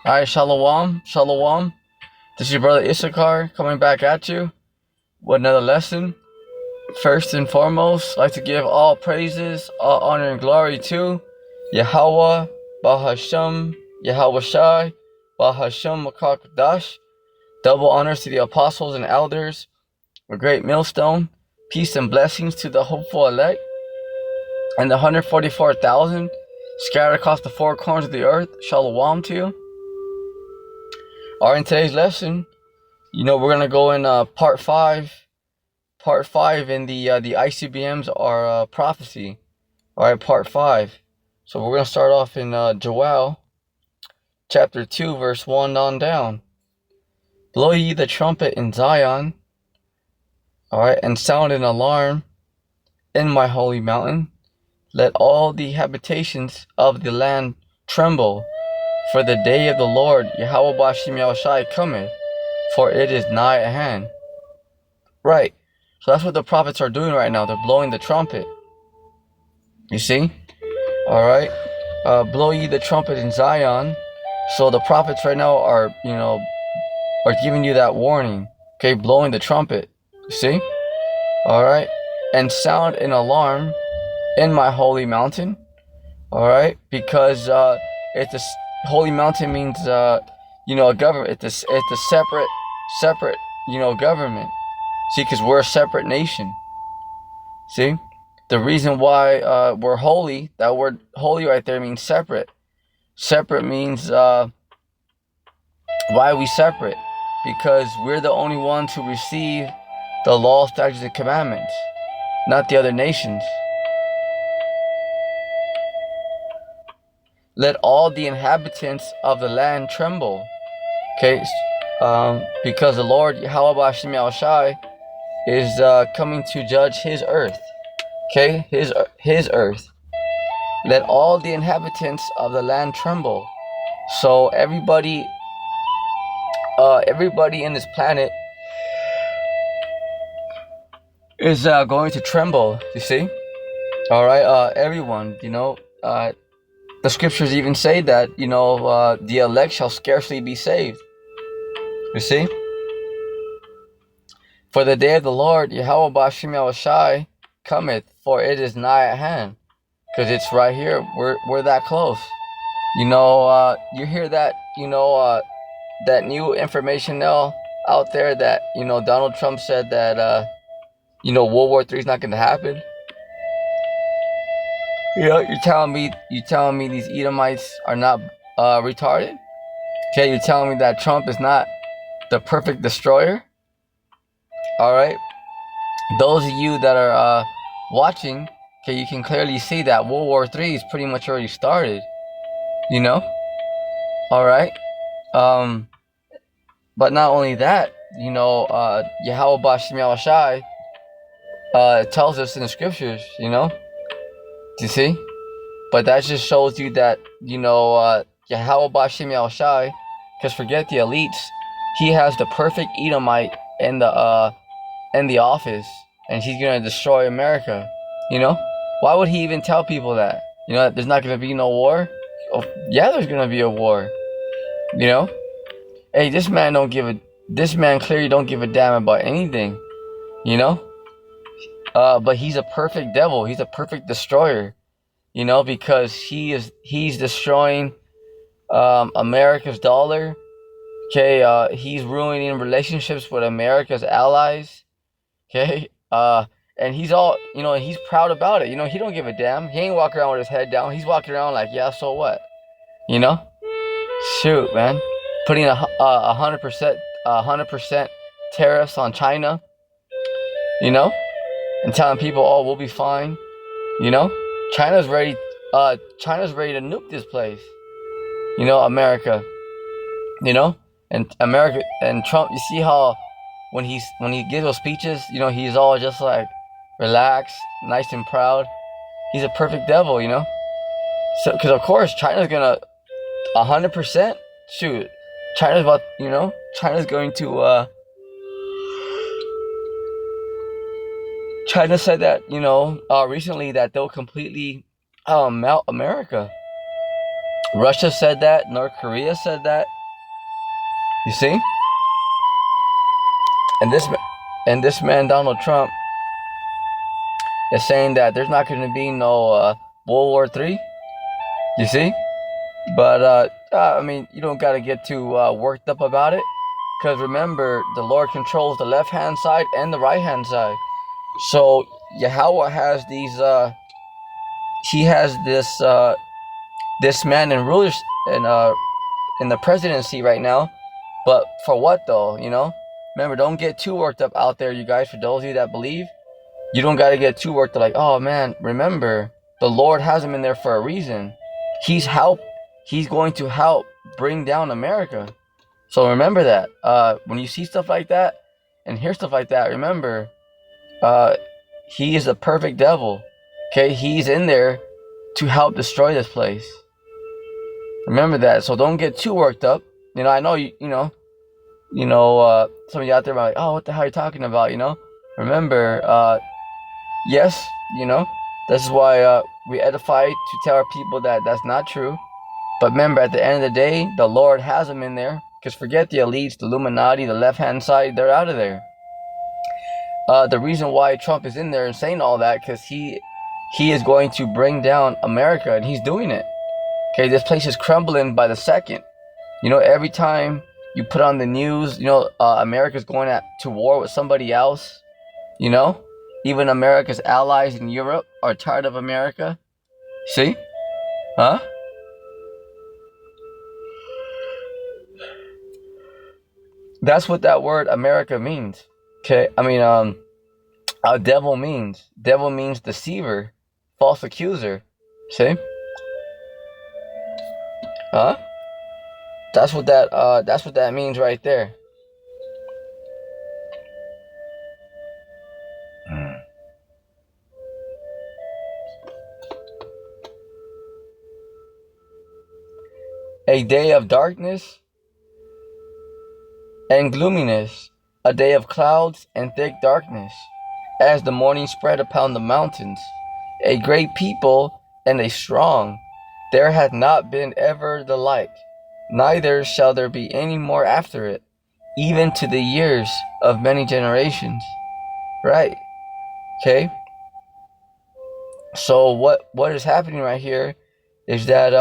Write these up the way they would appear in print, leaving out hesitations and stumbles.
Alright, Shalom, Shalom. This is your brother Issachar coming back at you with another lesson. First and foremost, I'd like to give all praises, all honor and glory to Yahweh, Bahashem, Yahweh Shai, Bahashem Makakadash. Double honors to the apostles and elders, a great millstone. Peace and blessings to the hopeful elect and the 144,000 scattered across the four corners of the earth. Shalom to you. Alright, in today's lesson, we're gonna go in part five in the I.C.B.M's our prophecy. All right, part 5. So we're gonna start off in Joel chapter 2, verse 1 on down. Blow ye the trumpet in Zion, all right, and sound an alarm in my holy mountain. Let all the habitations of the land tremble, for the day of the Lord Yahweh Bashim Yahushai cometh, for it is nigh at hand. Right. So that's what the prophets are doing right now. They're blowing the trumpet. You see? Alright. Blow ye the trumpet in Zion. So the prophets right now are giving you that warning. Okay, blowing the trumpet. You see? Alright. And sound an alarm in my holy mountain. Alright? Because it's a holy mountain means a government. It's a separate government. See, because we're a separate nation. See? The reason why we're holy, that word holy right there means separate. Separate means, why are we separate? Because we're the only ones who receive the law, statutes, and commandments, not the other nations. Let all the inhabitants of the land tremble. Okay? Because the Lord, Yahweh Bashim Yahushai, is coming to judge his earth. Okay, his earth. Let all the inhabitants of the land tremble. So everybody in this planet is going to tremble. You see? All right, everyone. The scriptures even say that the elect shall scarcely be saved. You see? For the day of the Lord, Yahweh Bashim Yahushai, cometh, for it is nigh at hand. Because it's right here. We're that close. You hear that, that new information now out there that, Donald Trump said that, World War III is not going to happen. You're telling me these Edomites are not retarded? Okay, you're telling me that Trump is not the perfect destroyer? All right. Those of you that are watching, okay, you can clearly see that World War III is pretty much already started. All right. But not only that, Yahweh Bashim Yahushai tells us in the scriptures, do you see? But that just shows you that, Yahweh Bashim Yahushai, because forget the elites, he has the perfect Edomite in the office, and he's gonna destroy America. Why would he even tell people that? There's not gonna be no war? Oh, yeah, there's gonna be a war. Hey, this man clearly don't give a damn about anything. But he's a perfect devil. He's a perfect destroyer. Because he's destroying America's dollar. Okay, he's ruining relationships with America's allies. Okay, and he's all, he's proud about it. He don't give a damn. He ain't walking around with his head down. He's walking around like, yeah, so what? Shoot, man, putting a 100% tariffs on China. And telling people, oh, we'll be fine. China's ready. China's ready to nuke this place. America. And America and Trump. You see how when he gives those speeches, he's all just like relaxed, nice and proud. He's a perfect devil, So, because of course China's gonna 100%. Shoot, China's about. China's going to. China said that, recently that they'll completely melt America. Russia said that. North Korea said that. You see? And this man Donald Trump is saying that there's not going to be no World War III. You see? But I mean, you don't got to get too worked up about it, because remember, the Lord controls the left hand side and the right hand side. So Yahweh has these. He has this man in rulers in the presidency right now. But for what though? You know. Remember, don't get too worked up out there, you guys. For those of you that believe, you don't got to get too worked up. Like, oh man, remember, the Lord has him in there for a reason. He's going to help bring down America. So remember that. When you see stuff like that and hear stuff like that, remember, he is a perfect devil. Okay, he's in there to help destroy this place. Remember that. So don't get too worked up. You know, I know some of you out there are like, oh, what the hell are you talking about? You know, remember, yes, you know, this is why we edify to tell our people that that's not true. But remember, at the end of the day, the Lord has them in there. Because forget the elites, the Illuminati, the left-hand side, they're out of there. The reason why Trump is in there and saying all that, because he is going to bring down America, and he's doing it. Okay, this place is crumbling by the second. You know, every time you put on the news, you know, America's going to war with somebody else. You know, even America's allies in Europe are tired of America. See? Huh? That's what that word America means. Okay, I mean, devil means deceiver, false accuser. See? Huh? That's what that means right there. A day of darkness and gloominess, a day of clouds and thick darkness, as the morning spread upon the mountains, a great people and a strong, there hath not been ever the like, neither shall there be any more after it, even to the years of many generations. Right? Okay? So what is happening right here is that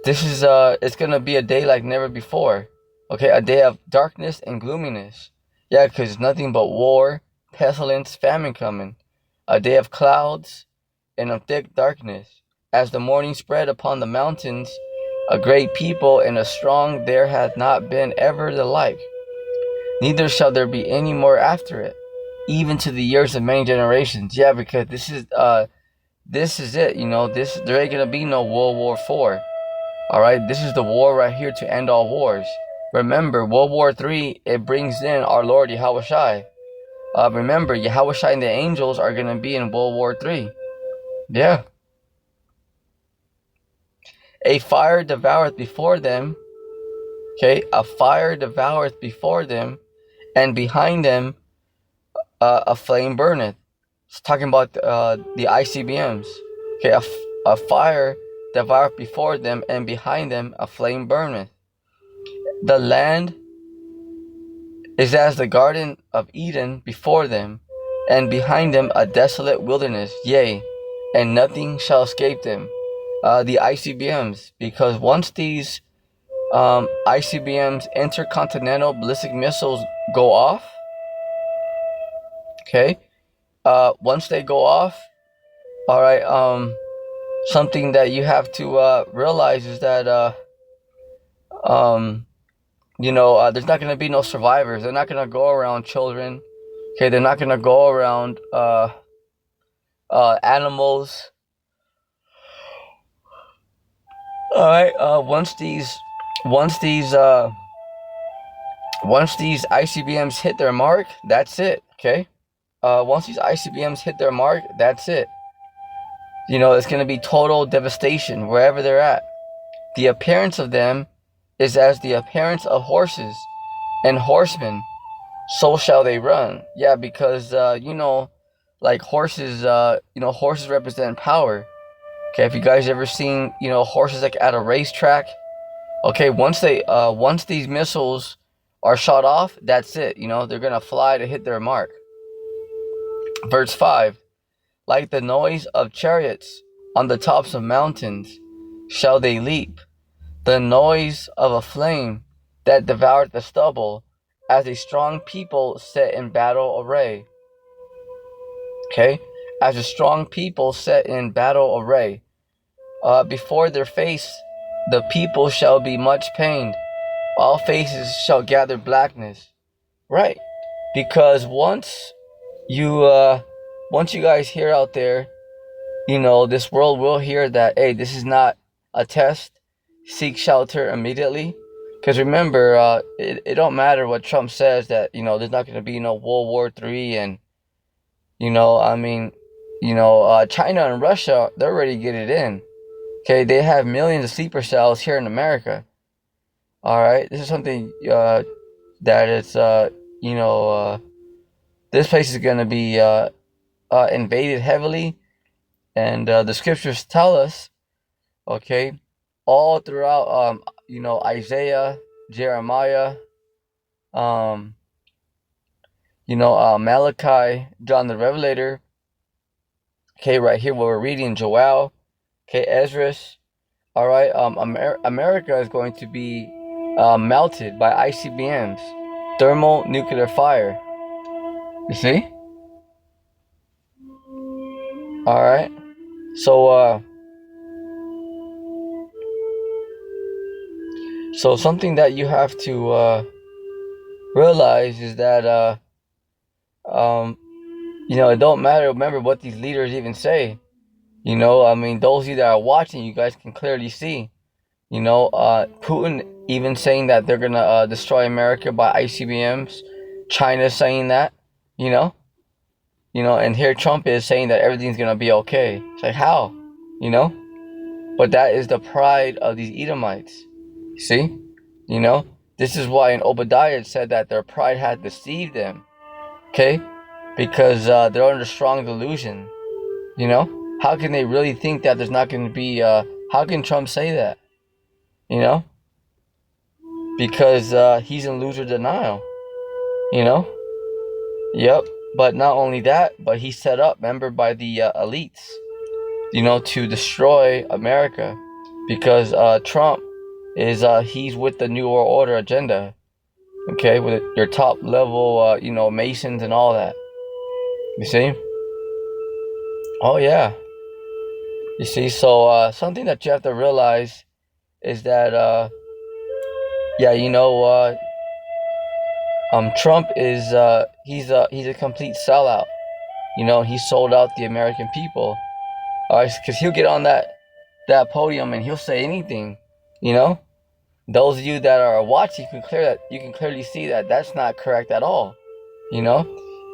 this is it's gonna be a day like never before. Okay, a day of darkness and gloominess. Yeah, because nothing but war, pestilence, famine coming. A day of clouds and of thick darkness. As the morning spread upon the mountains, a great people and a strong, there hath not been ever the like. Neither shall there be any more after it, even to the years of many generations. Yeah, because this is it. You know, there ain't gonna be no World War IV. All right, this is the war right here to end all wars. Remember, World War III, it brings in our Lord Yahushai. Remember, Yahushai and the angels are gonna be in World War III. Yeah. A fire devoureth before them. Okay, a fire devoureth before them, and behind them a flame burneth. It's talking about the I.C.B.Ms. Okay, a fire devoureth before them, and behind them a flame burneth. The land is as the garden of Eden before them, and behind them a desolate wilderness, yea, and nothing shall escape them. The I.C.B.Ms, because once these I.C.B.Ms, intercontinental ballistic missiles, go off, okay, once they go off, all right, something that you have to realize is that there's not going to be no survivors. They're not going to go around children. Okay, they're not going to go around animals. All right, once these I.C.B.Ms hit their mark, that's it. Okay, once these I.C.B.Ms hit their mark, that's it. You know, it's going to be total devastation wherever they're at. The appearance of them is as the appearance of horses and horsemen, so shall they run. Yeah, because like horses. Horses represent power. Okay, if you guys ever seen, horses like at a racetrack. Okay, once these missiles are shot off, that's it. They're gonna fly to hit their mark. Verse 5. Like the noise of chariots on the tops of mountains shall they leap, the noise of a flame that devoured the stubble, as a strong people set in battle array. Okay? As a strong people set in battle array. Before their face the people shall be much pained, all faces shall gather blackness. Right. Because once you guys hear out there, this world will hear that, hey, this is not a test. Seek shelter immediately. Because remember, it don't matter what Trump says that, there's not going to be no World War III. And, China and Russia, they're already getting it in. Okay, they have millions of sleeper cells here in America. All right, this is something that it's, this place is going to be invaded heavily. And the scriptures tell us, okay, all throughout, Isaiah, Jeremiah, Malachi, John the Revelator. Okay, right here, what we're reading, Joel, okay, Esdras. All right, America is going to be melted by I.C.B.M's, thermal nuclear fire. You see? All right. So something that you have to realize is that it don't matter. Remember what these leaders even say. Those of you that are watching, you guys can clearly see. Putin even saying that they're gonna destroy America by I.C.B.M's. China saying that. And here Trump is saying that everything's gonna be okay. It's like, how? But that is the pride of these Edomites. See? This is why in Obadiah it said that their pride had deceived them. Okay? Because they're under strong delusion. How can they really think that there's not going to be, how can Trump say that? Because he's in loser denial. Yep. But not only that, but he's set up, remember, by the elites, to destroy America. Because Trump is, he's with the New World Order agenda. Okay, with your top level, Masons and all that. You see? Oh, yeah. You see, so something that you have to realize is that, Trump is, he's a complete sellout. He sold out the American people. Because he'll get on that podium and he'll say anything. Those of you that are watching, you can clearly see that that's not correct at all.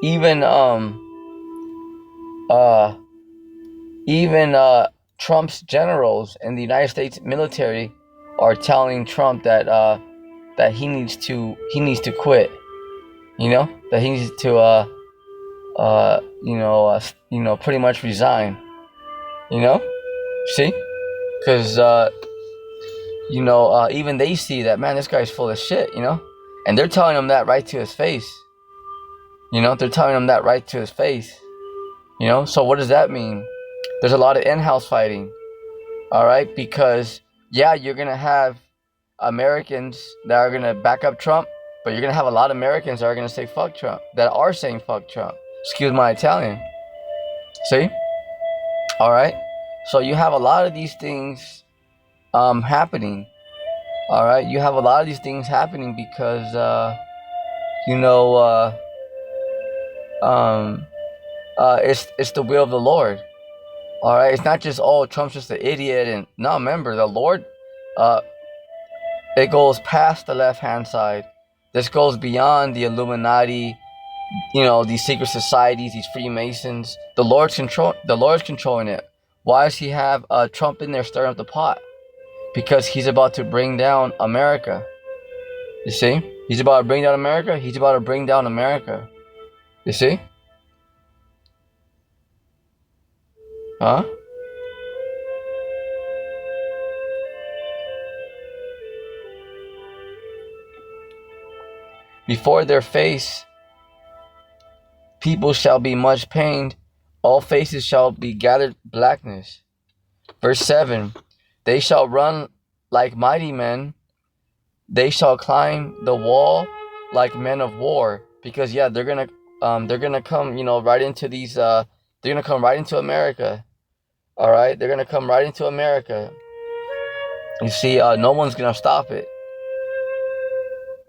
Even Trump's generals in the United States military are telling Trump that he needs to quit. That he needs to pretty much resign. See, because even they see that, man, this guy's full of shit. And they're telling him that right to his face. They're telling him that right to his face. So what does that mean? There's a lot of in-house fighting. All right, because you're gonna have Americans that are gonna back up Trump, but you're gonna have a lot of Americans that are gonna say fuck Trump, that are saying fuck Trump. Excuse my Italian. See? All right. So you have a lot of these things happening. All right, you have a lot of these things happening because it's the will of the Lord. All right, it's not just, oh, Trump's just an idiot. And no, remember, the Lord, it goes past the left-hand side. This goes beyond the Illuminati, these secret societies, these Freemasons. The Lord's controlling it. Why does he have Trump in there stirring up the pot? Because he's about to bring down America. You see? He's about to bring down America. He's about to bring down America. You see? Huh? Before their face, people shall be much pained. All faces shall be gathered blackness. Verse 7. They shall run like mighty men. They shall climb the wall like men of war. Because yeah, they're gonna come, right into these. They're gonna come right into America. All right, they're gonna come right into America. You see, no one's gonna stop it.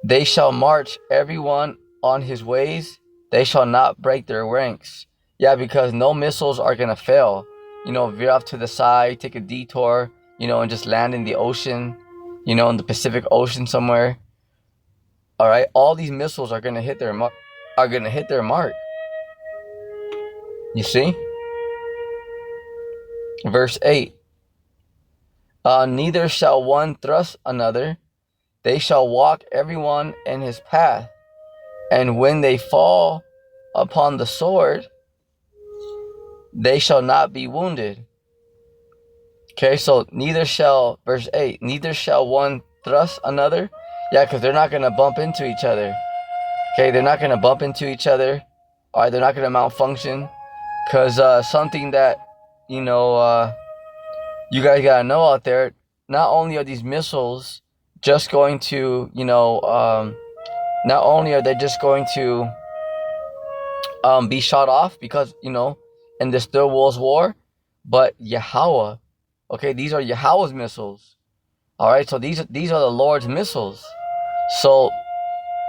They shall march everyone on his ways. They shall not break their ranks. Yeah, because no missiles are gonna fail. Veer off to the side, take a detour, and just land in the ocean, in the Pacific Ocean somewhere. All right, all these missiles are gonna hit their mark. You see, verse 8. Neither shall one thrust another. They shall walk everyone in his path. And when they fall upon the sword, they shall not be wounded. Okay, so verse 8, neither shall one thrust another. Yeah, because they're not going to bump into each other. Okay, they're not going to bump into each other. All right, they're not going to malfunction. Because something that, you guys got to know out there, not only are these missiles just going to, not only are they just going to be shot off because, in this third world war, but Yahweh, okay, these are Yahweh's missiles. All right, so these are the Lord's missiles. So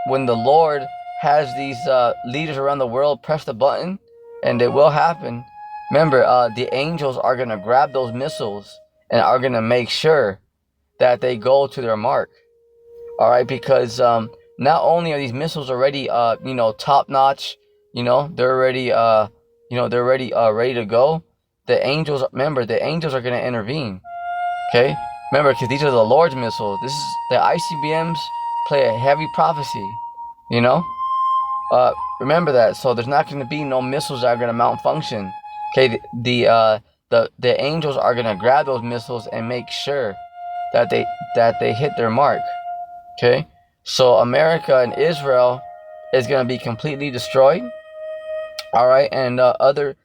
when the Lord has these leaders around the world press the button, and it will happen, remember, the angels are going to grab those missiles and are going to make sure that they go to their mark. All right, because not only are these missiles already top notch, they're already ready to go. The angels are going to intervene. Okay, remember, because these are the Lord's missiles. This is the I.C.B.Ms play a heavy prophecy. Remember that. So there's not going to be no missiles that are going to malfunction. Okay, the angels are going to grab those missiles and make sure that they hit their mark. Okay, so America and Israel is going to be completely destroyed. All right, and other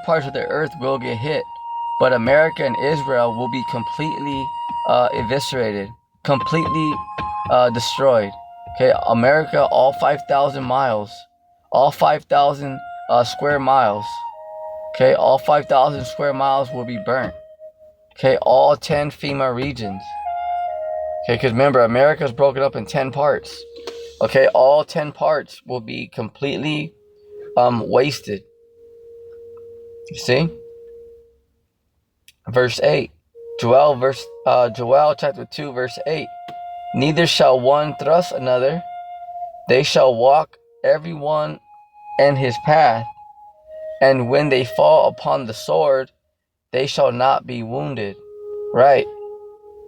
parts of the earth will get hit, but America and Israel will be completely eviscerated, completely destroyed. Okay, America, all 5,000 miles, all 5,000 square miles. Okay, all 5,000 square miles will be burnt. Okay, all 10 FEMA regions. Okay, because remember, America is broken up in 10 parts. Okay, all 10 parts will be completely wasted. You see? Verse 8. Joel chapter 2, verse 8. Neither shall one thrust another. They shall walk everyone in his path. And when they fall upon the sword, they shall not be wounded. Right.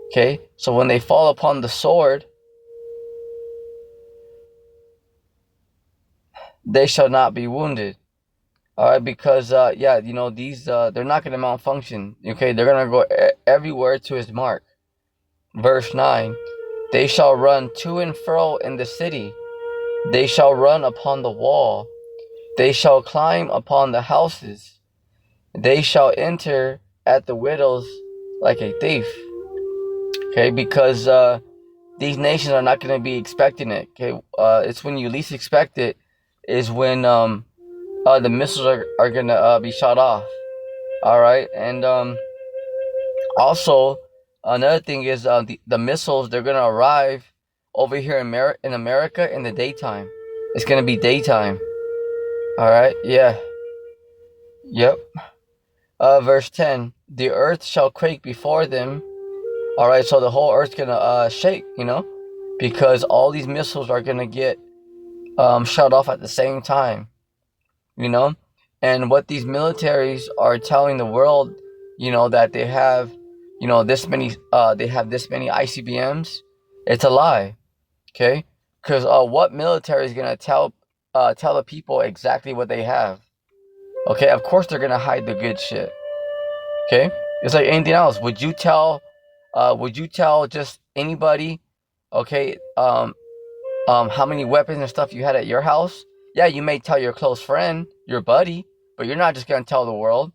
Okay, so when they fall upon the sword, they shall not be wounded. All right, because these they're not going to malfunction. Okay, they're going to go everywhere to his mark. Verse 9. They shall run to and fro in the city. They shall run upon the wall. They shall climb upon the houses. They shall enter at the widows like a thief. Okay, because these nations are not going to be expecting it. Okay, it's when you least expect it is when the missiles are going to be shot off. All right, and also another thing is the missiles, they're going to arrive over here in America in the daytime. It's going to be daytime. All right, yeah. Yep. Verse 10. The earth shall quake before them. All right, so the whole earth's going to shake, because all these missiles are going to get shut off at the same time, and what these militaries are telling the world, that they have, this many I.C.B.Ms, it's a lie. Okay, because what military is gonna tell the people exactly what they have? Okay, of course they're gonna hide the good shit. Okay, it's like anything else. Would you tell just anybody, okay, how many weapons and stuff you had at your house? Yeah, you may tell your close friend, your buddy, but you're not just gonna tell the world.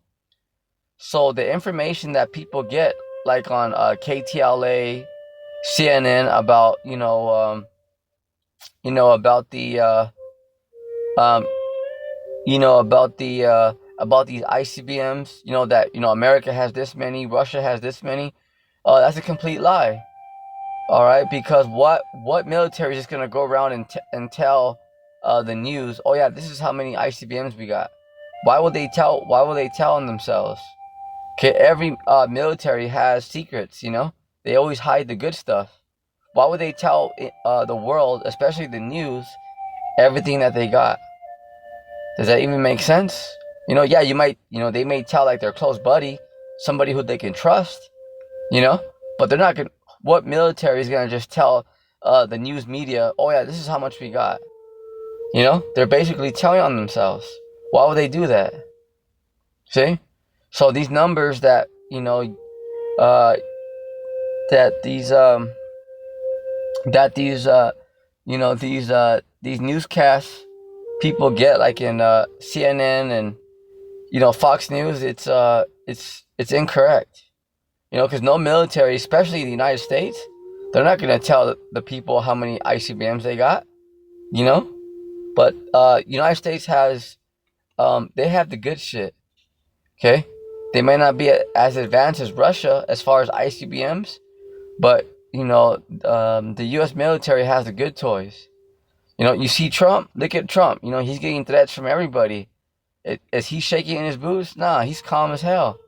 So the information that people get, like on KTLA, CNN, about about the um, about these I.C.B.Ms, that America has this many, Russia has this many. That's a complete lie. All right, because what military is just gonna go around and tell the news? Oh yeah, this is how many I.C.B.Ms we got. Why would they tell? Why would they tell on themselves? Okay, every military has secrets. They always hide the good stuff. Why would they tell the world, especially the news, everything that they got? Does that even make sense? Yeah, they may tell like their close buddy, somebody who they can trust, you know, but they're not gonna. What military is gonna just tell the news media, oh yeah, this is how much we got? They're basically telling on themselves. Why would they do that? See, so these numbers that uh, that these that these these newscasts people get, like in CNN and Fox News, it's incorrect. Because no military, especially the United States, they're not gonna tell the people how many I.C.B.Ms they got. You know, but United States has they have the good shit. Okay, they may not be as advanced as Russia as far as I.C.B.Ms, but the U.S. military has the good toys. You see Trump. Look at Trump. He's getting threats from everybody. Is he shaking in his boots? Nah, he's calm as hell.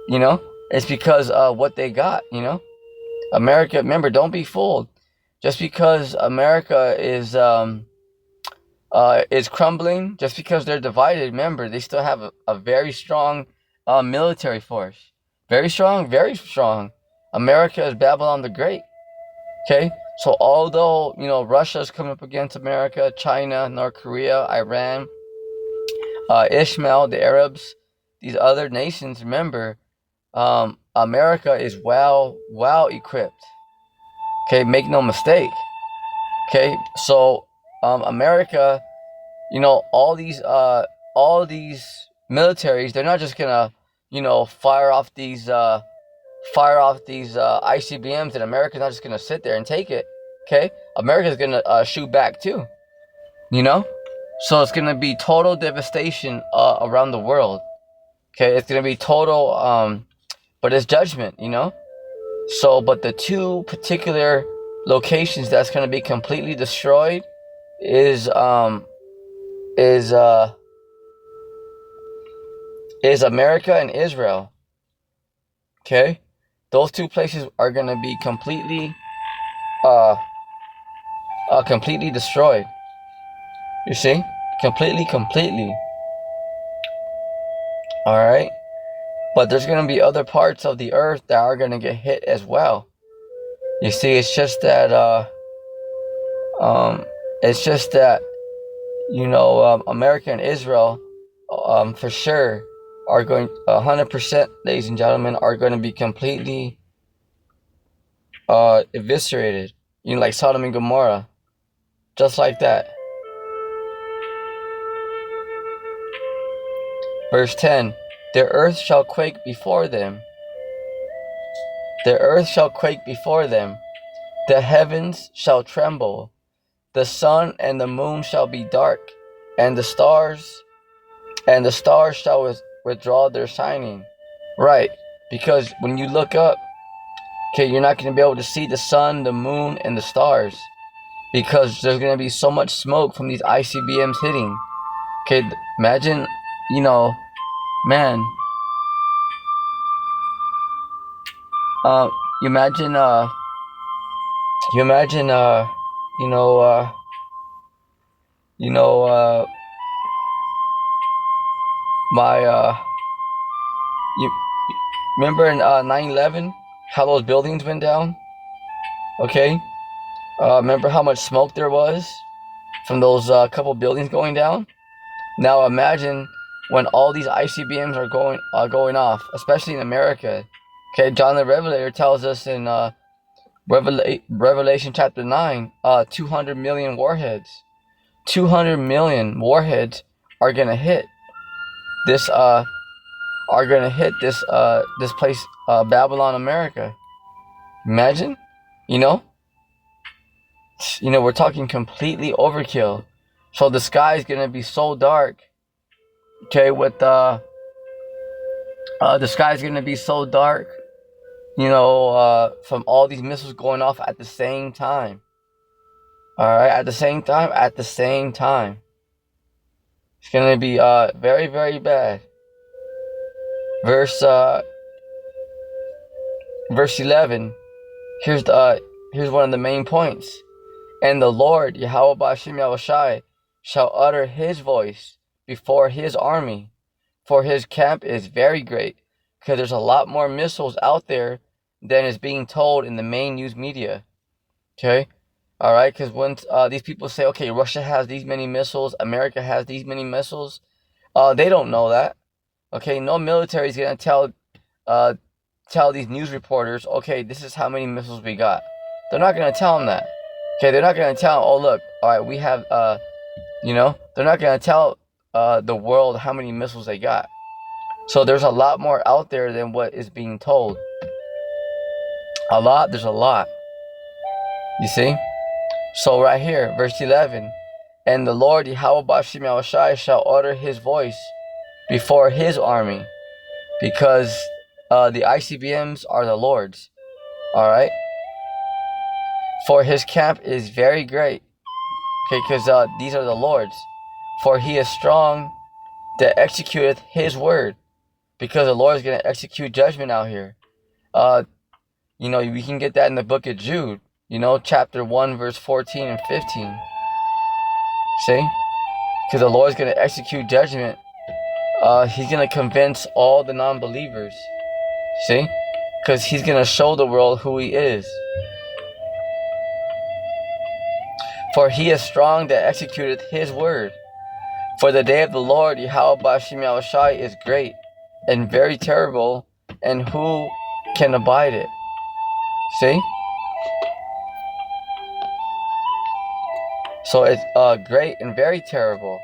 It's because what they got. America. Remember, don't be fooled. Just because America is crumbling, just because they're divided, remember they still have a very strong military force. Very strong, very strong. America is Babylon the Great. Okay, so although Russia is coming up against America, China, North Korea, Iran, Ishmael, the Arabs, these other nations, remember, America is well equipped. Okay, make no mistake. Okay, so America, all these militaries, they're not just gonna fire off these I.C.B.Ms, and America's not just gonna sit there and take it. Okay, America's gonna shoot back too. So it's gonna be total devastation around the world. Okay, it's gonna be total, but it's judgment. So, but the two particular locations that's gonna be completely destroyed is is uh is America and Israel. Okay, those two places are gonna be uh completely destroyed. You see, completely. All right, but there's gonna be other parts of the earth that are gonna get hit as well. You see, it's just that um it's just that America and Israel, for sure, are going 100%, ladies and gentlemen, are going to be completely eviscerated. Like Sodom and Gomorrah, just like that. Verse 10: The earth shall quake before them. The earth shall quake before them. The heavens shall tremble. The sun and the moon shall be dark, and the stars shall withdraw their shining. Right, because when you look up, okay, you're not going to be able to see the sun, the moon, and the stars, because there's going to be so much smoke from these I.C.B.Ms hitting. Okay, imagine, man, uh, you imagine, you imagine, you know, uh, you know, my, you remember in 9/11, how those buildings went down? Okay, remember how much smoke there was from those couple buildings going down? Now imagine when all these ICBMs are going off, especially in America. Okay, John the Revelator tells us in Revelation chapter 9, 200 million warheads. 200 million warheads are gonna hit this this place, Babylon, America. Imagine, you know, we're talking completely overkill. So the sky is gonna be so dark. Okay, with the sky is gonna be so dark, from all these missiles going off at the same time. All right, at the same time. It's gonna be very, very bad. Verse 11. Here's one of the main points. And the Lord Yahweh B'Shem Yahushai shall utter his voice before his army, for his camp is very great. Because there's a lot more missiles out there than is being told in the main news media. Okay? All right? Because when these people say, okay, Russia has these many missiles, America has these many missiles, they don't know that. Okay? No military is going to tell these news reporters, okay, this is how many missiles we got. They're not going to tell them that. Okay? They're not going to tell them, oh, look, all right, we have, they're not going to tell the world how many missiles they got. So there's a lot more out there than what is being told. There's a lot. You see? So right here, verse 11. And the Lord Yahweh B'Shem Yahushai shall utter his voice before his army. Because the ICBMs are the Lord's. Alright? For his camp is very great. Okay, because these are the Lord's. For he is strong that executeth his word. Because the Lord is going to execute judgment out here. We can get that in the book of Jude. Chapter 1, verse 14 and 15. See? Because the Lord is going to execute judgment. He's going to convince all the non-believers. See? Because he's going to show the world who he is. For he is strong that executeth his word. For the day of the Lord Yahweh B'Shem Yahushai is great and very terrible, and who can abide it? See? So it's great and very terrible.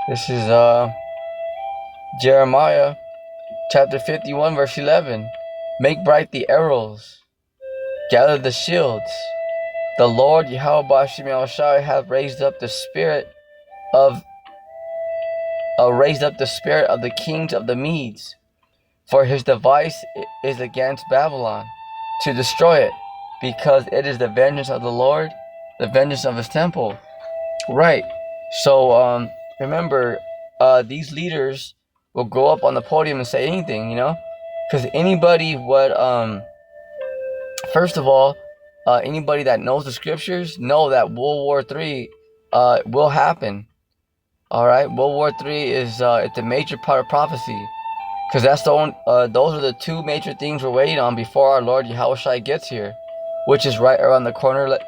This is Jeremiah chapter 51 verse 11. Make bright the arrows, gather the shields. The Lord Yahweh B'Shem Yahushai hath raised up the spirit of the kings of the Medes, for his device is against Babylon, to destroy it, because it is the vengeance of the Lord, the vengeance of his temple. Right. So remember, these leaders will go up on the podium and say anything, because anybody would, first of all, anybody that knows the scriptures know that World War III will happen. All right, World War III is it's a major part of prophecy, because that's those are the two major things we're waiting on before our Lord Yahushua gets here, which is right around the corner,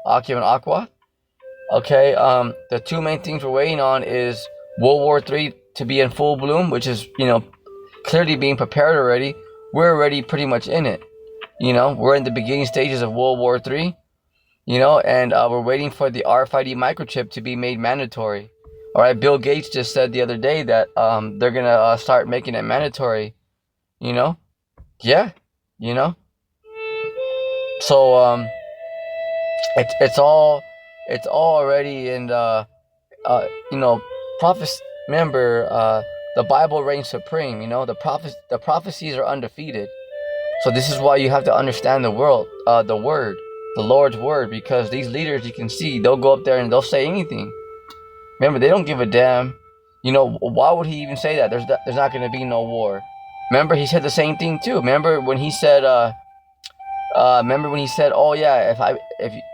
Akim and Aqua. Okay, the two main things we're waiting on is World War III to be in full bloom, which is, clearly being prepared already. We're already pretty much in it. We're in the beginning stages of World War III, and we're waiting for the RFID microchip to be made mandatory. All right, Bill Gates just said the other day that they're going to start making it mandatory, Yeah, So, it's all already in prophets. Remember, the Bible reigns supreme. The prophecies are undefeated. So this is why you have to understand the word, the Lord's word, because these leaders, you can see, they'll go up there and they'll say anything. Remember, they don't give a damn. Why would he even say that? There's not going to be no war. Remember, he said the same thing too. Remember when he said, "Oh yeah,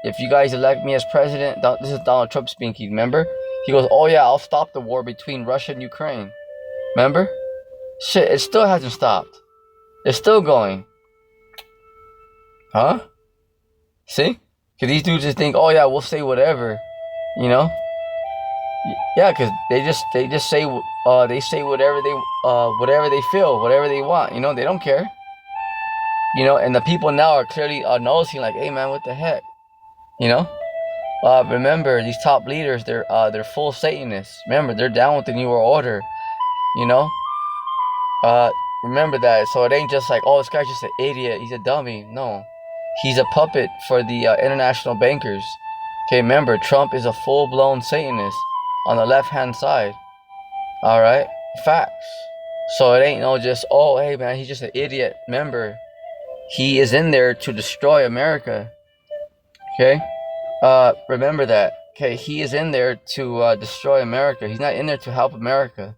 if you guys elect me as president," this is Donald Trump speaking. Remember, he goes, "Oh yeah, I'll stop the war between Russia and Ukraine." Remember, shit, it still hasn't stopped. It's still going, huh? See, because these dudes just think, "Oh yeah, we'll say whatever," you know? Yeah, because they just say whatever they feel, whatever they want. You know, they don't care. You know, and the people now are clearly noticing, like, hey man, what the heck? You know. Remember, these top leaders, they're full Satanists. Remember, they're down with the New World Order. You know. Uh, Remember that. So it ain't just like, oh, this guy's just an idiot. He's a dummy. No, he's a puppet for the international bankers. Okay, remember, Trump is a full-blown Satanist on the left-hand side. All right, facts. So it ain't no just, oh, hey man, he's just an idiot. Remember, he is in there to destroy America. Okay, remember that. Okay, he is in there to destroy America. He's not in there to help America.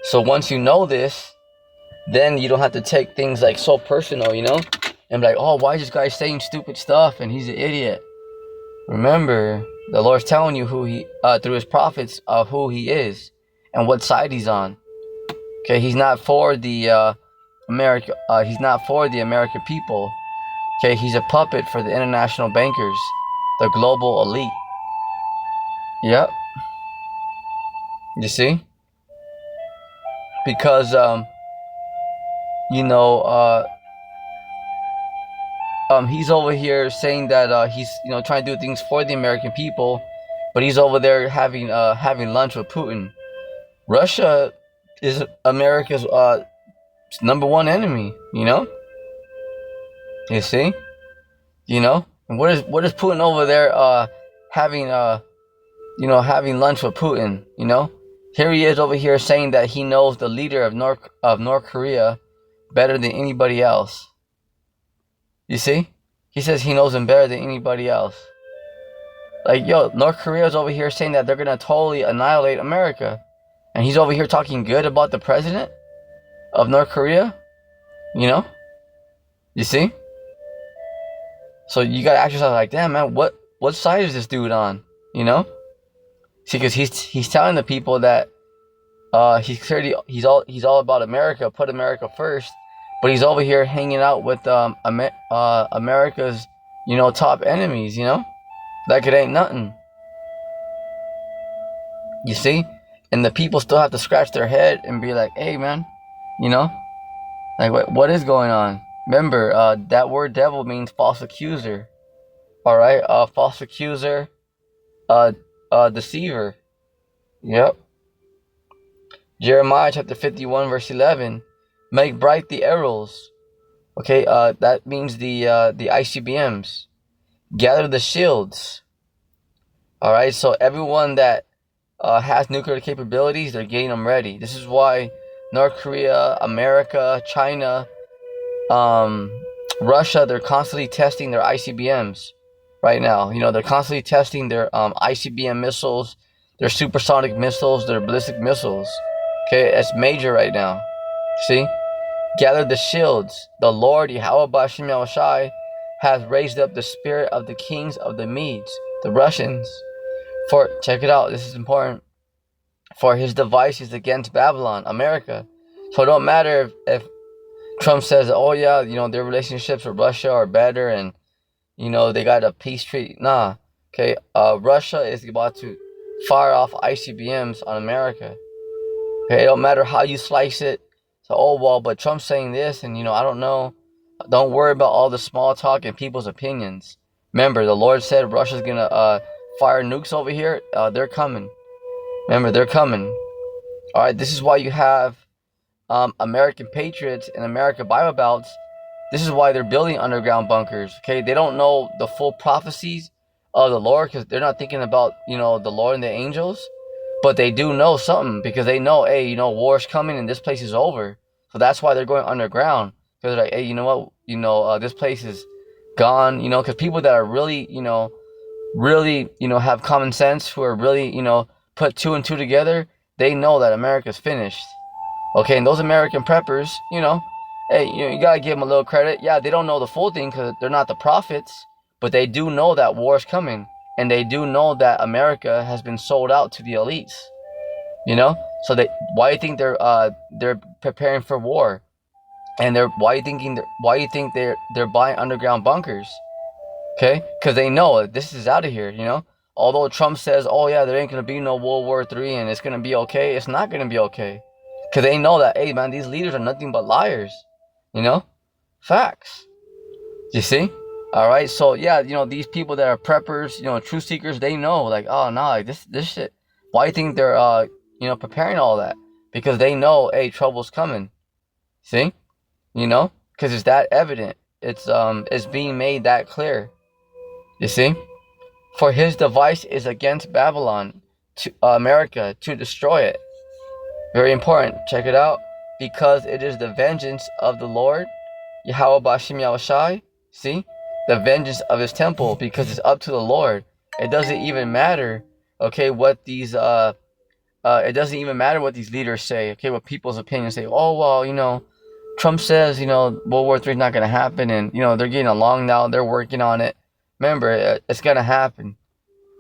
So once you know this, then you don't have to take things like so personal, you know, and be like, oh, why is this guy saying stupid stuff and he's an idiot? Remember, the Lord's telling you who he, through his prophets, of who he is and what side he's on. Okay, he's not for the America. He's not for the American people. Okay, he's a puppet for the international bankers, the global elite. Yep. You see? Because you know, he's over here saying that he's, you know, trying to do things for the American people, but he's over there having lunch with Putin. Russia is America's #1 enemy. You know. You see. You know. And what is Putin over there having having lunch with Putin? You know. Here he is over here saying that he knows the leader of North Korea better than anybody else. You see? He says he knows him better than anybody else. Like, yo, North Korea's over here saying that they're gonna totally annihilate America. And he's over here talking good about the president of North Korea. You know? You see? So you gotta ask yourself like, damn man, what side is this dude on? You know? See, because he's telling the people that he's all about America, put America first, but he's over here hanging out with America's, you know, top enemies, you know, like it ain't nothing. You see, and the people still have to scratch their head and be like, hey man, you know, like what is going on? Remember, that word devil means false accuser. All right, false accuser, deceiver. Yep. Jeremiah chapter 51 verse 11, make bright the arrows. Okay, that means the I.C.B.Ms. Gather the shields. All right, so everyone that has nuclear capabilities, they're getting them ready. This is why North Korea, America, China, Russia, they're constantly testing their I.C.B.Ms right now. You know, they're constantly testing their I.C.B.M missiles, their supersonic missiles, their ballistic missiles. Okay, it's major right now. See? Gather the shields. The Lord, Yahweh Bashim Yahushai, has raised up the spirit of the kings of the Medes, the Russians. For, check it out, this is important. For his device is against Babylon, America. So it don't matter if Trump says, oh yeah, you know, their relationships with Russia are better and, you know, they got a peace treaty. Nah. Okay, Russia is about to fire off I.C.B.Ms on America. Okay, it don't matter how you slice it. So, oh well, but Trump's saying this, and you know, I don't know. Don't worry about all the small talk and people's opinions. Remember, the Lord said Russia's gonna fire nukes over here. They're coming. Remember, they're coming. All right, this is why you have American patriots and American Bible Belts. This is why they're building underground bunkers. Okay, they don't know the full prophecies of the Lord because they're not thinking about, you know, the Lord and the angels. But they do know something because they know, hey, you know, war's coming and this place is over. So that's why they're going underground. Because they're like, hey, you know what? You know, this place is gone. You know, because people that are really, you know, have common sense, who are really, you know, put two and two together, they know that America's finished. Okay, and those American preppers, hey, you gotta give them a little credit. Yeah, they don't know the full thing because they're not the prophets, but they do know that war is coming, and they do know that America has been sold out to the elites. So why do you think they're preparing for war, and why do you think they're buying underground bunkers? Okay, because they know this is out of here. Although Trump says, "Oh yeah, there ain't gonna be no World War III and it's gonna be okay," it's not gonna be okay, because they know that, hey man, these leaders are nothing but liars. Facts. You see? All right. So yeah, these people that are preppers, truth seekers, they know, like, oh no, like, this shit. Why do you think they're preparing all that? Because they know, hey, trouble's coming. See? Because it's that evident. It's being made that clear. You see? For his device is against Babylon, to America, to destroy it. Very important. Check it out. Because it is the vengeance of the Lord, Yahweh Bashim Yahushai. See? The vengeance of his temple, because it's up to the Lord. It doesn't even matter, okay, what these it doesn't even matter what these leaders say, okay, what people's opinions say. Oh well, Trump says, World War III is not gonna happen, and they're getting along now, they're working on it. Remember, it's gonna happen.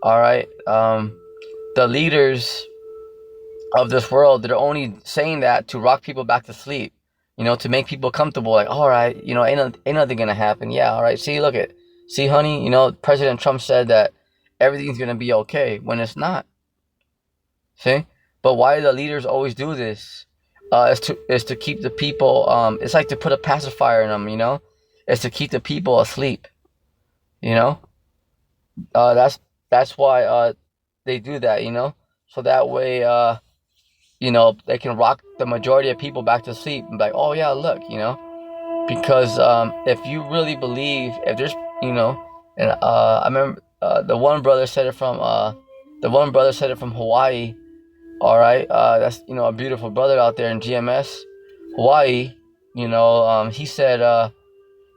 All right. The leaders of this world, they're only saying that to rock people back to sleep, to make people comfortable. Like, all right, ain't nothing gonna happen. Yeah, all right. See, honey, President Trump said that everything's gonna be okay when it's not. See, but why do the leaders always do this? Is to keep the people. It's like to put a pacifier in them. It's to keep the people asleep. You know. That's why they do that. So that way they can rock the majority of people back to sleep and be like, oh yeah, look, because if you really believe, if there's, and I remember the one brother said it from Hawaii. All right, that's a beautiful brother out there in GMS, Hawaii. He said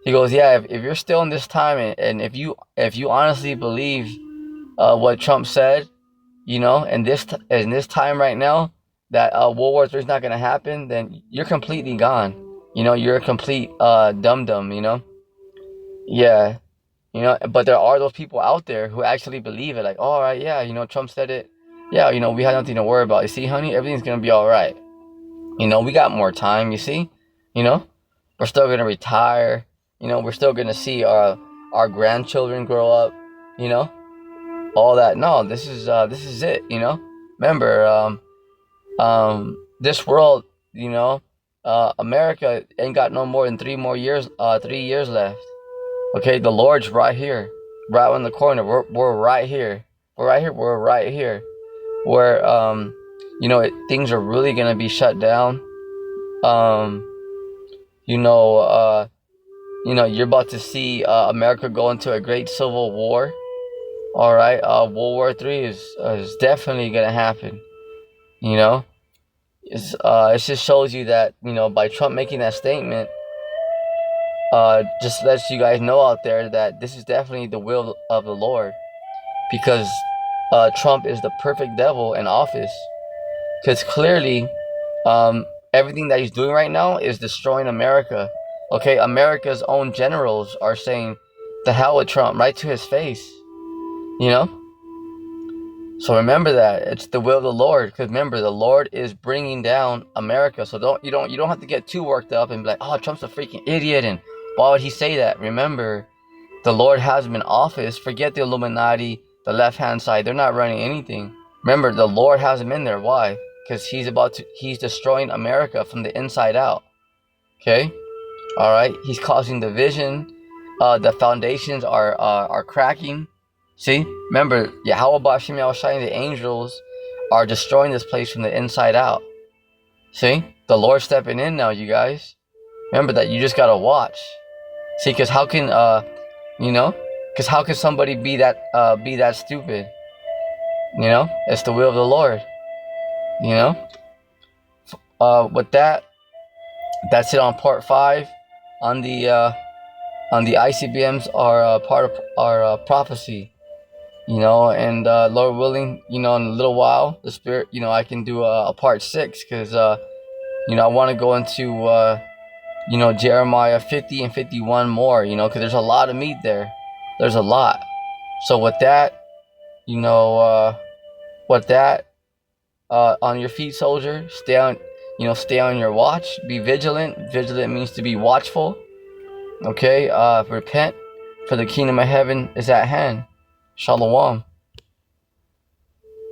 he goes, yeah, if you're still in this time, and if you honestly believe what Trump said, in this time right now, that World War III is not gonna happen, then you're completely gone. You're a complete dum dum. Yeah. But there are those people out there who actually believe it. Like, all right, yeah, Trump said it. Yeah, we had nothing to worry about. You see, honey, everything's gonna be all right. We got more time. You see, you know, we're still gonna retire. We're still gonna see our grandchildren grow up. You know, all that. No, this is it. Remember, this world, America ain't got no more than 3 years left. Okay, the Lord's right here, right in the corner. We're right here. We're right here. We're right here. Where things are really gonna be shut down. Um, you're about to see America go into a great civil war. All right, World War III is definitely gonna happen. You know, it just shows you that by Trump making that statement, just lets you guys know out there that this is definitely the will of the Lord, because Trump is the perfect devil in office. Because clearly, everything that he's doing right now is destroying America. Okay, America's own generals are saying, "The hell with Trump," right to his face. You know. So remember that it's the will of the Lord. Because remember, the Lord is bringing down America. So you don't have to get too worked up and be like, "Oh, Trump's a freaking idiot," and why would he say that? Remember, the Lord has him in office. Forget the Illuminati, the left-hand side. They're not running anything. Remember, the Lord has him in there. Why? Because he's destroying America from the inside out. Okay? All right? He's causing division. The foundations are cracking. See? Remember, Yahweh Bashim Yahushai and the angels are destroying this place from the inside out. See? The Lord's stepping in now, you guys. Remember that you just gotta watch. See, because how can because how can somebody be that stupid? It's the will of the Lord. With that's it on part 5 on the I.C.B.M's are part of our prophecy. And Lord willing, in a little while, the Spirit, I can do a part 6, because You know, I want to go into you know, Jeremiah 50 and 51 more, you know, because there's a lot of meat there. There's a lot. So with that, you know, on your feet, soldier, stay on, you know, stay on your watch, be vigilant. Vigilant means to be watchful. Okay, repent, for the kingdom of heaven is at hand. Shalom.